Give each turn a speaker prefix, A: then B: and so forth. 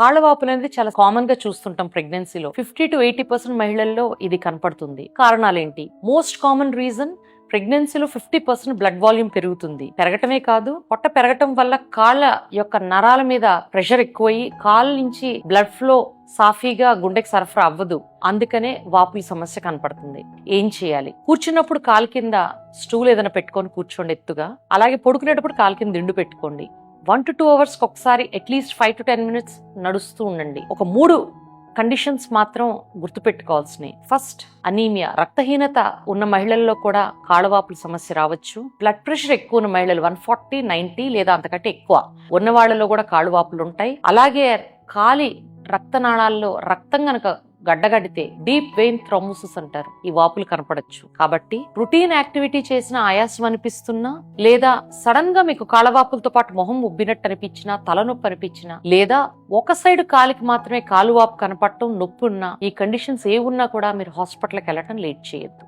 A: కాళ్ళవాపులు అనేది చాలా కామన్ గా చూస్తుంటాం ప్రెగ్నెన్సీలో. 50 to 80% మహిళల్లో ఇది కనపడుతుంది. కారణాలేంటి? మోస్ట్ కామన్ రీజన్, ప్రెగ్నెన్సీలో 50% బ్లడ్ వాల్యూమ్ పెరుగుతుంది. పెరగటమే కాదు, పొట్ట పెరగటం వల్ల కాళ్ళ యొక్క నరాల మీద ప్రెషర్ ఎక్కువయ్యి కాళ్ళ నుంచి బ్లడ్ ఫ్లో సాఫీగా గుండెకి సరఫరా అవ్వదు. అందుకనే వాపుల సమస్య కనపడుతుంది. ఏం చేయాలి? కూర్చున్నప్పుడు కాలు కింద స్టూల్ ఏదైనా పెట్టుకొని కూర్చోండి ఎత్తుగా. అలాగే పడుకునేటప్పుడు కాలు కింద దిండు పెట్టుకోండి. 1 to 2 hours ఒకసారి అట్లీస్ట్ 5 to 10 minutes నడుస్తూ ఉండండి. ఒక 3 కండిషన్స్ మాత్రం గుర్తుపెట్టుకోవాల్సినవి. ఫస్ట్, అనీమియా, రక్తహీనత ఉన్న మహిళల్లో కూడా కాళ్ళవాపుల సమస్య రావచ్చు. బ్లడ్ ప్రెషర్ ఎక్కువ ఉన్న మహిళలు 140, 90 లేదా అంతకంటే ఎక్కువ ఉన్న వాళ్ళలో కూడా కాళ్ళవాపులు ఉంటాయి. అలాగే కాలి రక్తనాళాల్లో రక్తం గనక గడ్డగడితే డీప్ వెయిన్ థ్రోంబోసిస్ అంటారు, ఈ వాపులు కనపడచ్చు. కాబట్టి రొటీన్ యాక్టివిటీ చేసిన ఆయాసం అనిపిస్తున్నా, లేదా సడన్ గా మీకు కాళ్ళవాపులతో పాటు మొహం ఉబ్బినట్టు అనిపించినా, తలనొప్పి అనిపించినా, లేదా ఒక సైడ్ కాలికి మాత్రమే కాలువాపు కనపడటం, నొప్పి ఉన్నా, ఈ కండిషన్స్ ఏ ఉన్నా కూడా మీరు హాస్పిటల్కి వెళ్ళటం లేట్ చేయొద్దు.